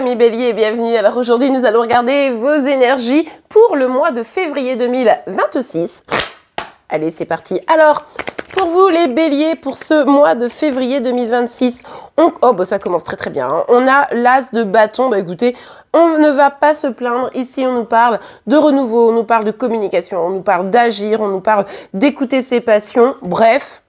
amis béliers, bienvenue. Alors aujourd'hui, nous allons regarder vos énergies pour le mois de février 2026. Allez, c'est parti. Alors, pour vous les béliers, pour ce mois de février 2026, ça commence très très bien. Hein. On a l'as de bâton. Écoutez, on ne va pas se plaindre. Ici, on nous parle de renouveau, on nous parle de communication, on nous parle d'agir, on nous parle d'écouter ses passions. Bref,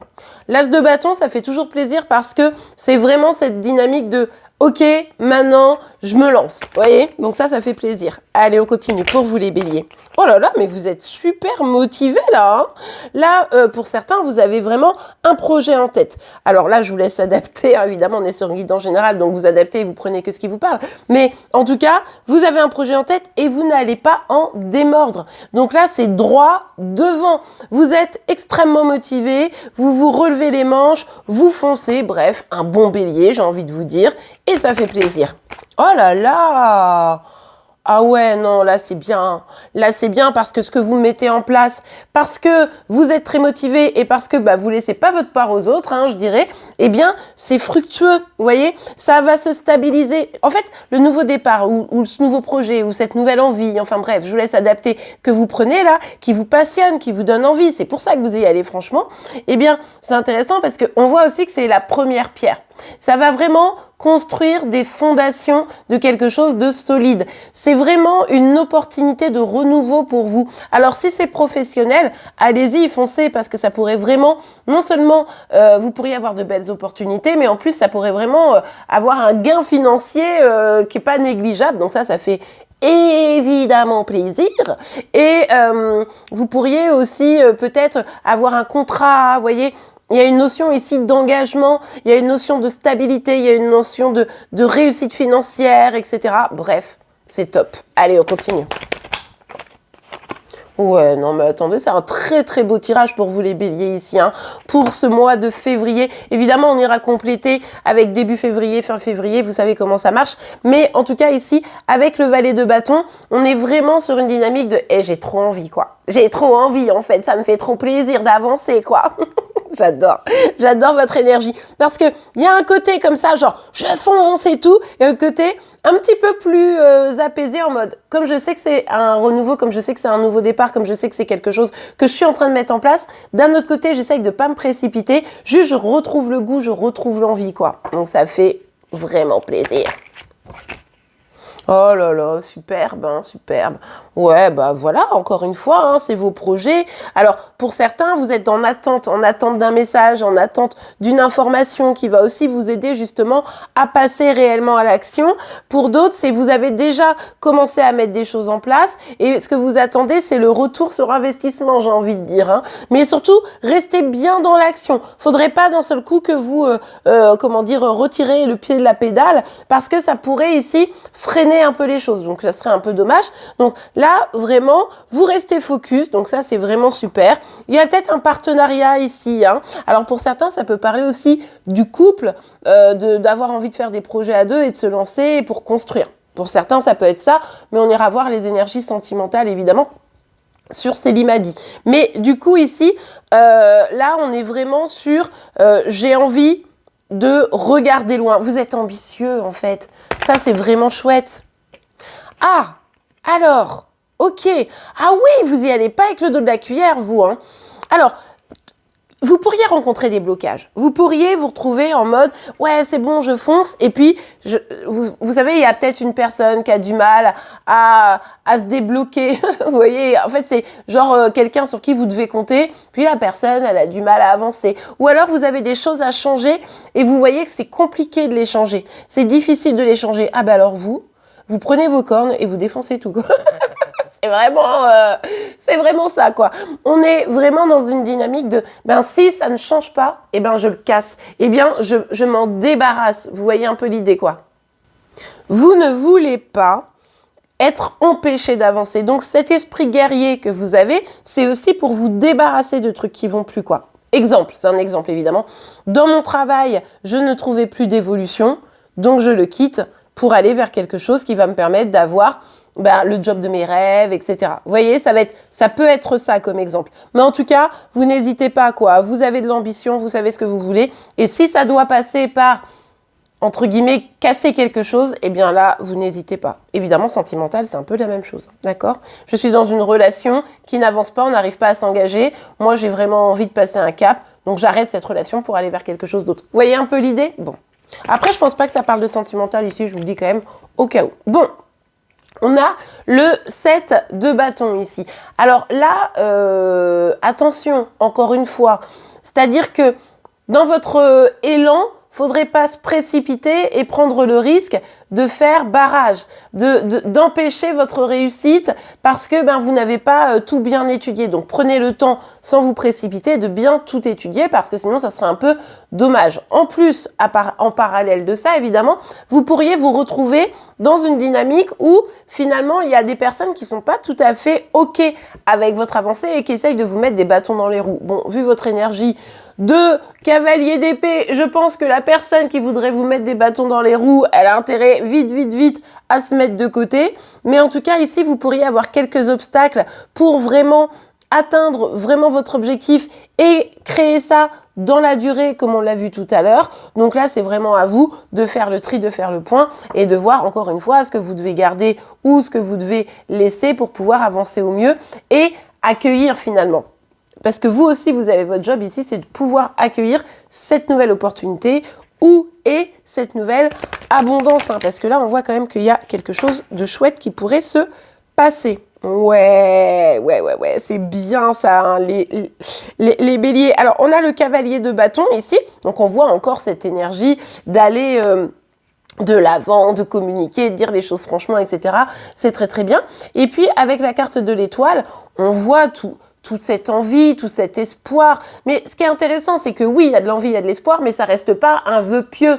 l'as de bâton, ça fait toujours plaisir parce que c'est vraiment cette dynamique de ok, maintenant, je me lance. Vous voyez? Donc ça fait plaisir. Allez, on continue pour vous les béliers. Oh là là, mais vous êtes super motivés là. Hein, là, pour certains, vous avez vraiment un projet en tête. Alors là, je vous laisse adapter. Hein, évidemment, on est sur un guide en général, donc vous adaptez et vous prenez que ce qui vous parle. Mais en tout cas, vous avez un projet en tête et vous n'allez pas en démordre. Donc là, c'est droit devant. Vous êtes extrêmement motivés, vous vous relevez les manches, vous foncez. Bref, un bon bélier, j'ai envie de vous dire. Et ça fait plaisir. Oh là là! Ah ouais, non, là c'est bien. Là c'est bien parce que ce que vous mettez en place, parce que vous êtes très motivé et parce que vous laissez pas votre part aux autres, hein, je dirais, eh bien c'est fructueux, vous voyez, ça va se stabiliser. En fait, le nouveau départ ou ce nouveau projet ou cette nouvelle envie, enfin bref, je vous laisse adapter, que vous prenez là, qui vous passionne, qui vous donne envie, c'est pour ça que vous y allez franchement, eh bien c'est intéressant parce qu'on voit aussi que c'est la première pierre. Ça va vraiment construire des fondations de quelque chose de solide. C'est vraiment une opportunité de renouveau pour vous. Alors si c'est professionnel, allez-y, foncez parce que ça pourrait vraiment, non seulement vous pourriez avoir de belles opportunités, mais en plus ça pourrait vraiment avoir un gain financier qui est pas négligeable. Donc ça fait évidemment plaisir et vous pourriez aussi peut-être avoir un contrat, vous voyez. Il y a une notion ici d'engagement, il y a une notion de stabilité, il y a une notion de réussite financière, etc. Bref, c'est top. Allez, on continue. Ouais, non mais attendez, c'est un très très beau tirage pour vous les béliers ici, hein, pour ce mois de février. Évidemment, on ira compléter avec début février, fin février, vous savez comment ça marche. Mais en tout cas ici, avec le valet de bâton, on est vraiment sur une dynamique de « j'ai trop envie quoi ». J'ai trop envie en fait, ça me fait trop plaisir d'avancer quoi. J'adore votre énergie. Parce que il y a un côté comme ça, genre je fonce et tout, et un côté un petit peu plus apaisé en mode, comme je sais que c'est un renouveau, comme je sais que c'est un nouveau départ, comme je sais que c'est quelque chose que je suis en train de mettre en place, d'un autre côté, j'essaye de pas me précipiter, juste je retrouve le goût, je retrouve l'envie, quoi. Donc ça fait vraiment plaisir. Oh là là, superbe, hein, superbe. Ouais, voilà, encore une fois, hein, c'est vos projets. Alors, pour certains, vous êtes en attente d'un message, en attente d'une information qui va aussi vous aider justement à passer réellement à l'action. Pour d'autres, c'est vous avez déjà commencé à mettre des choses en place et ce que vous attendez, c'est le retour sur investissement, j'ai envie de dire. Hein. Mais surtout, restez bien dans l'action. Faudrait pas d'un seul coup que vous, retirez le pied de la pédale parce que ça pourrait ici freiner un peu les choses, donc ça serait un peu dommage. Donc là, vraiment, vous restez focus, donc ça, c'est vraiment super. Il y a peut-être un partenariat ici. Hein. Alors pour certains, ça peut parler aussi du couple, d'avoir envie de faire des projets à deux et de se lancer pour construire. Pour certains, ça peut être ça, mais on ira voir les énergies sentimentales, évidemment, sur Célimadi. Mais du coup, ici, là, on est vraiment sur j'ai envie de regarder loin. Vous êtes ambitieux, en fait. Ça, c'est vraiment chouette. Ah, alors, ok. Ah oui, vous y allez pas avec le dos de la cuillère, vous. Hein. Alors, vous pourriez rencontrer des blocages. Vous pourriez vous retrouver en mode « ouais, c'est bon, je fonce ». Et puis, vous savez, il y a peut-être une personne qui a du mal à se débloquer. Vous voyez, en fait, c'est genre quelqu'un sur qui vous devez compter. Puis la personne, elle a du mal à avancer. Ou alors, vous avez des choses à changer et vous voyez que c'est compliqué de les changer. C'est difficile de les changer. Ah alors vous prenez vos cornes et vous défoncez tout. C'est vraiment ça, quoi. On est vraiment dans une dynamique de, si ça ne change pas, je le casse. Je m'en débarrasse. Vous voyez un peu l'idée, quoi. Vous ne voulez pas être empêché d'avancer. Donc, cet esprit guerrier que vous avez, c'est aussi pour vous débarrasser de trucs qui vont plus, quoi. Exemple, c'est un exemple, évidemment. Dans mon travail, je ne trouvais plus d'évolution, donc je le quitte pour aller vers quelque chose qui va me permettre d'avoir le job de mes rêves, etc. Vous voyez, ça peut être ça comme exemple. Mais en tout cas, vous n'hésitez pas, quoi. Vous avez de l'ambition, vous savez ce que vous voulez. Et si ça doit passer par entre guillemets, casser quelque chose, eh bien là, vous n'hésitez pas. Évidemment, sentimental, c'est un peu la même chose, d'accord? Je suis dans une relation qui n'avance pas, on n'arrive pas à s'engager. Moi, j'ai vraiment envie de passer un cap, donc j'arrête cette relation pour aller vers quelque chose d'autre. Vous voyez un peu l'idée? Bon. Après, je pense pas que ça parle de sentimental ici, je vous le dis quand même au cas où. Bon. On a le 7 de bâton ici. Alors là, attention, encore une fois, c'est-à-dire que dans votre élan, faudrait pas se précipiter et prendre le risque de faire barrage, d'empêcher votre réussite parce que vous n'avez pas tout bien étudié. Donc prenez le temps, sans vous précipiter, de bien tout étudier parce que sinon ça serait un peu dommage. En plus, en parallèle de ça, évidemment, vous pourriez vous retrouver dans une dynamique où finalement il y a des personnes qui sont pas tout à fait OK avec votre avancée et qui essayent de vous mettre des bâtons dans les roues. Bon, vu votre énergie de cavalier d'épée, je pense que la personne qui voudrait vous mettre des bâtons dans les roues, elle a intérêt vite à se mettre de côté. Mais en tout cas, ici, vous pourriez avoir quelques obstacles pour vraiment atteindre vraiment votre objectif et créer ça dans la durée, comme on l'a vu tout à l'heure. Donc là, c'est vraiment à vous de faire le tri, de faire le point et de voir encore une fois ce que vous devez garder ou ce que vous devez laisser pour pouvoir avancer au mieux et accueillir finalement. Parce que vous aussi, vous avez votre job ici, c'est de pouvoir accueillir cette nouvelle opportunité ou et cette nouvelle abondance. Parce que là, on voit quand même qu'il y a quelque chose de chouette qui pourrait se passer. Ouais, c'est bien ça, les béliers. Alors, on a le cavalier de bâton ici. Donc, on voit encore cette énergie d'aller de l'avant, de communiquer, de dire les choses franchement, etc. C'est très bien. Et puis, avec la carte de l'étoile, on voit toute cette envie, tout cet espoir. Mais ce qui est intéressant, c'est que oui, il y a de l'envie, il y a de l'espoir, mais ça reste pas un vœu pieux.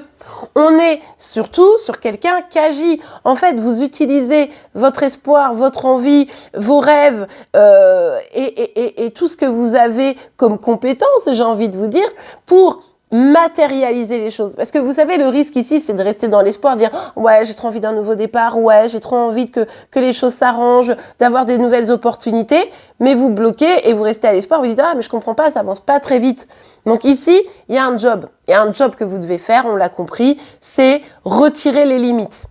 On est surtout sur quelqu'un qui agit. En fait, vous utilisez votre espoir, votre envie, vos rêves et tout ce que vous avez comme compétence, j'ai envie de vous dire, pour matérialiser les choses. Parce que vous savez, le risque ici, c'est de rester dans l'espoir, de dire « Ouais, j'ai trop envie d'un nouveau départ. Ouais, j'ai trop envie que les choses s'arrangent, d'avoir des nouvelles opportunités. » Mais vous bloquez et vous restez à l'espoir. Vous dites « Ah, mais je comprends pas, ça avance pas très vite. » Donc ici, il y a un job. Il y a un job que vous devez faire, on l'a compris, c'est retirer les limites.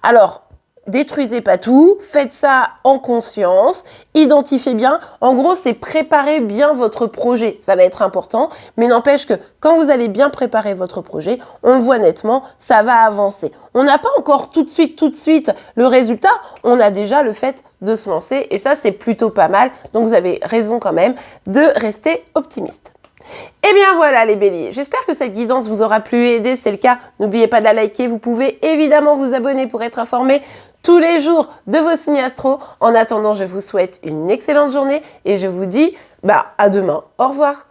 Alors, détruisez pas tout, faites ça en conscience, identifiez bien. En gros, c'est préparer bien votre projet. Ça va être important, mais n'empêche que quand vous allez bien préparer votre projet, on le voit nettement, ça va avancer. On n'a pas encore tout de suite le résultat, on a déjà le fait de se lancer et ça, c'est plutôt pas mal. Donc, vous avez raison quand même de rester optimiste. Et bien voilà les béliers, j'espère que cette guidance vous aura plu et aidé, c'est le cas, n'oubliez pas de la liker, vous pouvez évidemment vous abonner pour être informé tous les jours de vos signes astro. En attendant, je vous souhaite une excellente journée et je vous dis à demain, au revoir.